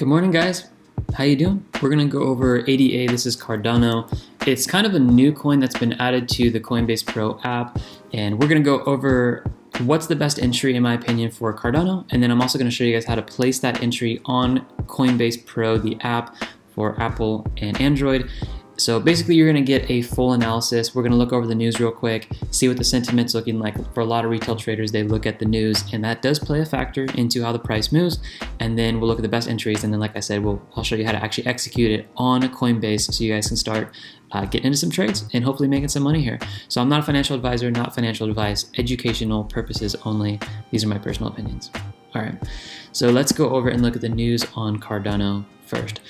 Good morning, guys. How you doing? We're gonna go over ADA. This is Cardano. It's kind of a new coin that's been added to the Coinbase Pro app, and we're gonna go over what's the best entry in my opinion for Cardano, and then I'm also gonna show you guys how to place that entry on Coinbase Pro, the app for Apple and Android. So basically you're gonna get a full analysis. We're gonna look over the news real quick, see what the sentiment's looking like. For a lot of retail traders, they look at the news, and that does play a factor into how the price moves. And then we'll look at the best entries, and then like I said, I'll show you how to actually execute it on Coinbase so you guys can start getting into some trades and hopefully making some money here. So I'm not a financial advisor, not financial advice, educational purposes only. These are my personal opinions. All right, so let's go over and look at the news on Cardano first.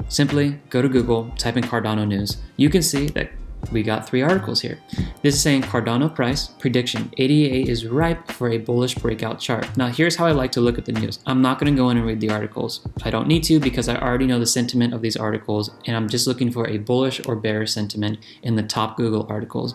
Simply go to Google, type in Cardano news. You can see that we got 3 articles here. This is saying Cardano price prediction, ADA is ripe for a bullish breakout chart. Now here's how I like to look at the news. I'm not gonna go in and read the articles. I don't need to because I already know the sentiment of these articles, and I'm just looking for a bullish or bearish sentiment in the top Google articles.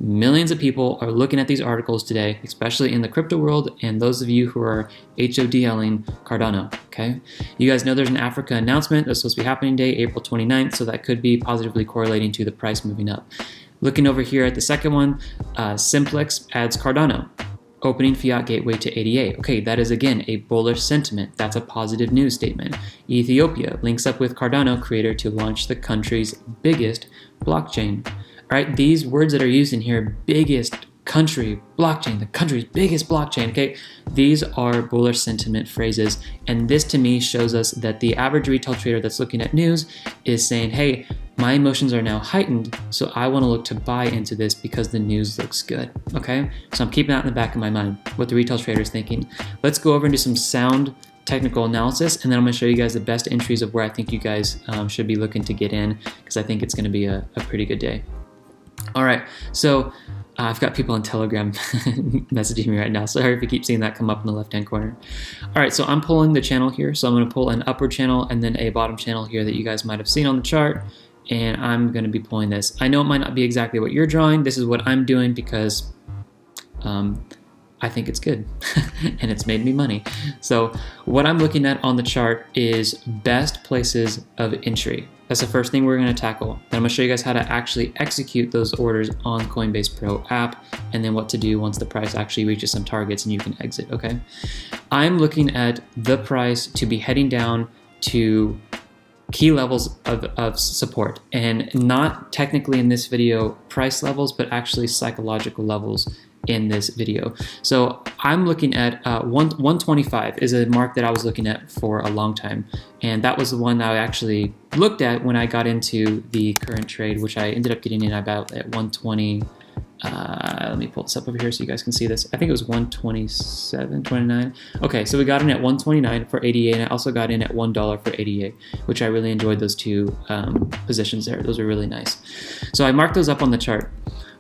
Millions of people are looking at these articles today, especially in the crypto world, and those of you who are HODLing Cardano, okay? You guys know there's an Africa announcement that's supposed to be happening today, April 29th, so that could be positively correlating to the price moving up. Looking over here at the second one, Simplex adds Cardano, opening fiat gateway to ADA. Okay, that is again a bullish sentiment. That's a positive news statement. Ethiopia links up with Cardano creator to launch the country's biggest blockchain. All right, these words that are used in here, biggest country, blockchain, the country's biggest blockchain, okay? These are bullish sentiment phrases, and this to me shows us that the average retail trader that's looking at news is saying, hey, my emotions are now heightened, so I wanna look to buy into this because the news looks good, okay? So I'm keeping that in the back of my mind, what the retail trader is thinking. Let's go over and do some sound technical analysis, and then I'm going to show you guys the best entries of where I think you guys should be looking to get in, because I think it's going to be a pretty good day. All right, so I've got people on Telegram messaging me right now. Sorry if you keep seeing that come up in the left-hand corner. All right, so I'm pulling the channel here. So I'm going to pull an upward channel and then a bottom channel here that you guys might have seen on the chart. And I'm going to be pulling this. I know it might not be exactly what you're drawing. This is what I'm doing because I think it's good and it's made me money. So what I'm looking at on the chart is best places of entry. That's the first thing we're gonna tackle. Then I'm gonna show you guys how to actually execute those orders on Coinbase Pro app, and then what to do once the price actually reaches some targets and you can exit, okay? I'm looking at the price to be heading down to key levels of support, and not technically in this video price levels, but actually psychological levels in this video. So I'm looking at 125 is a mark that I was looking at for a long time, and that was the one that I actually looked at when I got into the current trade, which I ended up getting in about at 120. Let me pull this up over here so you guys can see this. I think it was 127.29. Okay, so we got in at 129 for ADA, and I also got in at $1 for ADA, which I really enjoyed those two positions there. Those are really nice. So I marked those up on the chart.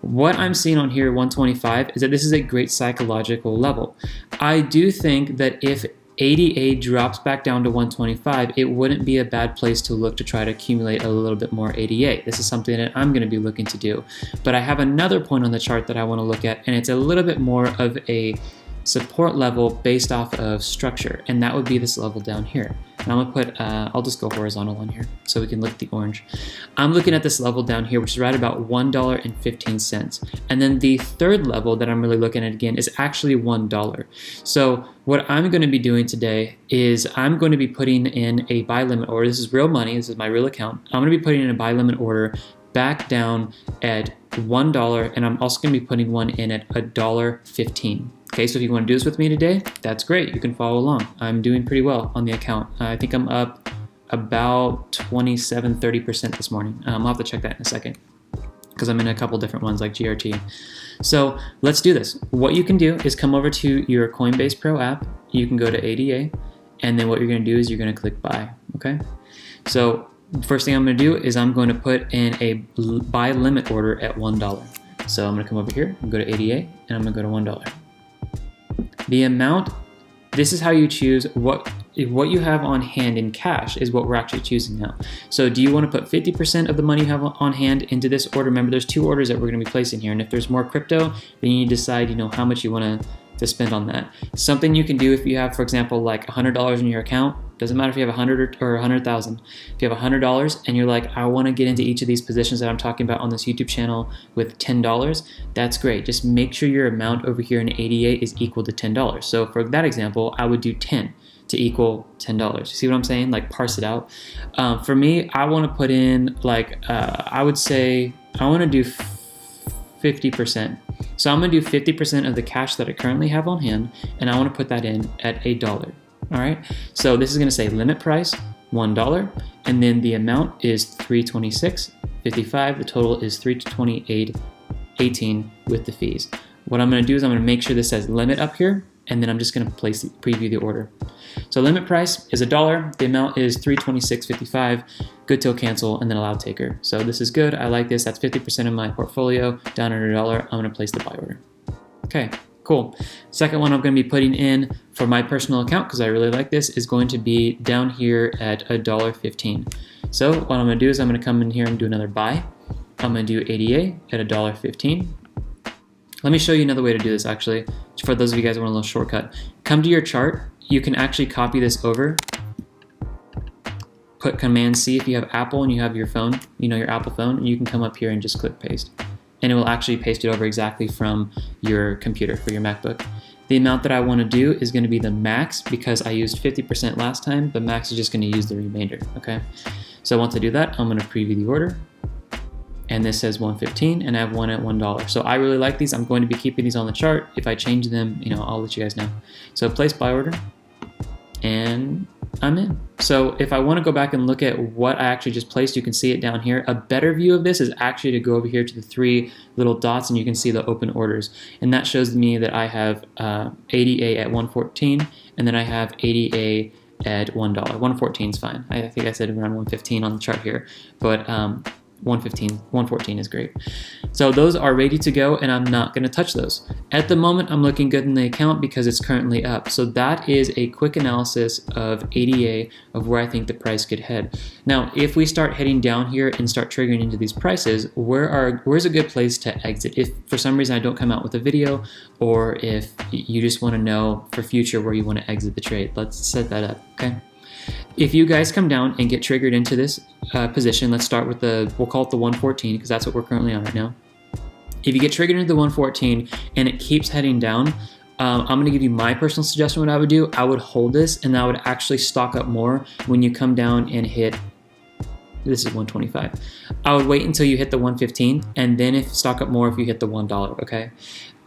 What I'm seeing on here, 125, is that this is a great psychological level. I do think that if ADA drops back down to 125, it wouldn't be a bad place to look to try to accumulate a little bit more ADA. This is something that I'm going to be looking to do. But I have another point on the chart that I want to look at, and it's a little bit more of a support level based off of structure, and that would be this level down here. And I'm gonna put, I'll just go horizontal on here so we can look at the orange. I'm looking at this level down here, which is right about $1.15. And then the third level that I'm really looking at again is actually $1. So what I'm gonna be doing today is I'm going to be putting in a buy limit order. This is real money, this is my real account. I'm gonna be putting in a buy limit order back down at $1, and I'm also gonna be putting one in at $1.15. Okay, so if you want to do this with me today, that's great. You can follow along. I'm doing pretty well on the account. I think I'm up about 27-30% this morning. I'll have to check that in a second because I'm in a couple different ones like GRT. So let's do this. What you can do is come over to your Coinbase Pro app. You can go to ADA, and then what you're going to do is you're going to click buy. Okay, so first thing I'm going to do is I'm going to put in a buy limit order at $1. So I'm going to come over here and go to ADA, and I'm going to go to $1. The amount, this is how you choose what you have on hand in cash is what we're actually choosing now. So do you want to put 50% of the money you have on hand into this order? Remember, there's 2 orders that we're going to be placing here, and if there's more crypto, then you decide, how much you want to spend on that. Something you can do if you have, for example, like $100 in your account, Doesn't matter if you have 100 or 100,000. If you have $100 and you're like, I want to get into each of these positions that I'm talking about on this YouTube channel with $10, that's great. Just make sure your amount over here in ADA is equal to $10. So for that example, I would do 10 to equal $10. You see what I'm saying? Like parse it out. For me, I want to put in like, I would say I want to do 50%. So I'm going to do 50% of the cash that I currently have on hand, and I want to put that in at $1. All right. So this is going to say limit price $1, and then the amount is $326.55. The total is $328.18 with the fees. What I'm going to do is I'm going to make sure this says limit up here, and then I'm just going to preview the order. So limit price is $1. The amount is $326.55. Good till cancel, and then allow taker. So this is good. I like this. That's 50% of my portfolio down at $1. I'm going to place the buy order. Okay, cool. Second one I'm going to be putting in for my personal account, because I really like this, is going to be down here at $1.15. So what I'm going to do is I'm going to come in here and do another buy. I'm going to do ADA at $1.15. Let me show you another way to do this, actually, for those of you guys who want a little shortcut. Come to your chart. You can actually copy this over. Put Command C if you have Apple and you have your phone, your Apple phone, and you can come up here and just click paste. And it will actually paste it over exactly from your computer for your MacBook. The amount that I want to do is going to be the max, because I used 50% last time, but max is just going to use the remainder, okay? So once I do that, I'm going to preview the order. And this says 115, and I have one at $1. So I really like these. I'm going to be keeping these on the chart. If I change them, I'll let you guys know. So place buy order, and I'm in. So if I want to go back and look at what I actually just placed, you can see it down here. A better view of this is actually to go over here to the three little dots, and you can see the open orders. And that shows me that I have ADA at 114, and then I have ADA at $1. 114 is fine. I think I said around 115 on the chart here, but 114 is great. So those are ready to go, and I'm not going to touch those. At the moment, I'm looking good in the account because it's currently up. So that is a quick analysis of ADA of where I think the price could head. Now, if we start heading down here and start triggering into these prices, where's a good place to exit? If for some reason I don't come out with a video, or if you just want to know for future where you want to exit the trade, let's set that up, okay? If you guys come down and get triggered into this position, let's start with we'll call it the 114, because that's what we're currently on right now. If you get triggered into the 114 and it keeps heading down, I'm going to give you my personal suggestion. What I would do, I would hold this, and I would actually stock up more when you come down and hit, this is 125. I would wait until you hit the 115, and then stock up more if you hit the $1, okay?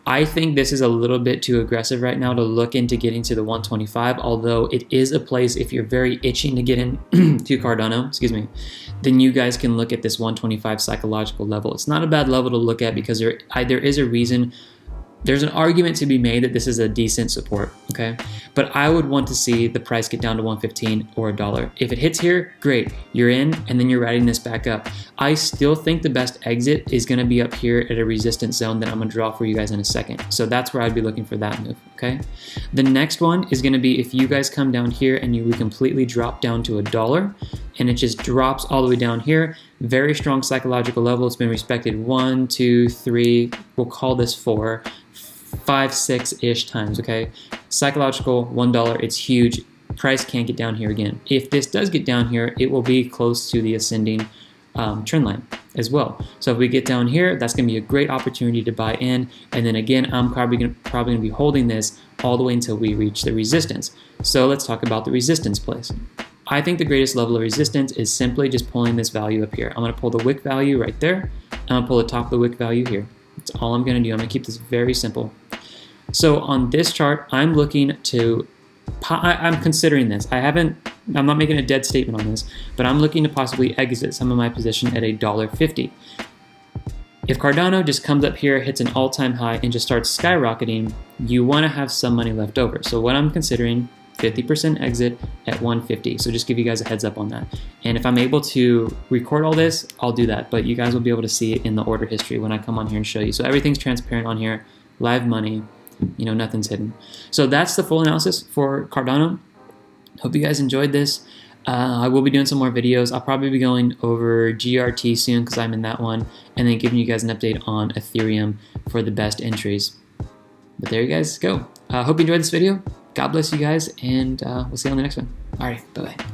I think this is a little bit too aggressive right now to look into getting to the 125, although it is a place, if you're very itching to get in to Cardano, then you guys can look at this 125 psychological level. It's not a bad level to look at, because there is a reason. There's an argument to be made that this is a decent support, okay? But I would want to see the price get down to 115 or $1. If it hits here, great, you're in, and then you're riding this back up. I still think the best exit is gonna be up here at a resistance zone that I'm gonna draw for you guys in a second. So that's where I'd be looking for that move, okay? The next one is gonna be if you guys come down here and we completely drop down to $1, and it just drops all the way down here. Very strong psychological level. It's been respected 1, 2, 3, we'll call this 4, 5, 6-ish times, okay? Psychological, $1, it's huge. Price can't get down here again. If this does get down here, it will be close to the ascending trend line as well. So if we get down here, that's gonna be a great opportunity to buy in. And then again, I'm probably gonna be holding this all the way until we reach the resistance. So let's talk about the resistance place. I think the greatest level of resistance is simply just pulling this value up here. I'm gonna pull the wick value right there. I'm gonna pull the top of the wick value here. That's all I'm gonna do. I'm gonna keep this very simple. So on this chart, I'm looking to, I'm considering this. I'm not making a dead statement on this, but I'm looking to possibly exit some of my position at $1.50. If Cardano just comes up here, hits an all-time high, and just starts skyrocketing, you wanna have some money left over. So what I'm considering, 50% exit at 150. So just give you guys a heads up on that. And if I'm able to record all this, I'll do that. But you guys will be able to see it in the order history when I come on here and show you. So everything's transparent on here, live money, nothing's hidden. So that's the full analysis for Cardano. Hope you guys enjoyed this. I will be doing some more videos. I'll probably be going over GRT soon because I'm in that one, and then giving you guys an update on Ethereum for the best entries. But there you guys go. Hope you enjoyed this video. God bless you guys, and we'll see you on the next one. All right, bye-bye.